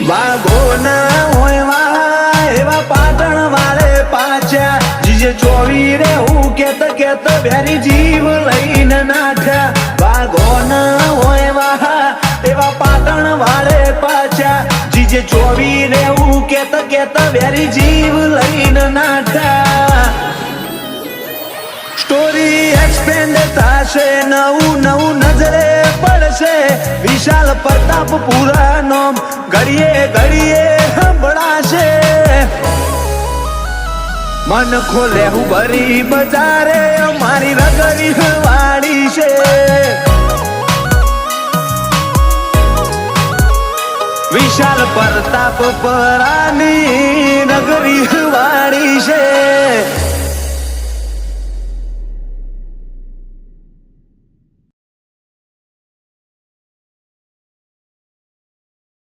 વાઘોના હોય વા એવા પાટણ વાળે પાછા જીજે ચોવી રે હું કેત ભેરી જીવ લઈને નાઠ્યા વાઘોના હોય વા એવા પાટણ વાળે પાછા જીજે ચોવી રે હું કેત ભેરી જીવ લઈને નાઠ્યા સ્ટોરી એક્સપેન્ડ થશે નવું નજરે પડશે વિશાલ પ્રતાપ પુરાનો ઘડીએ સંભળાશે મન ખોલે હું ભરી બજારે મારી રગડી વાળી છે વિશાલ પ્રતાપ પરાની નગરી વાળી છે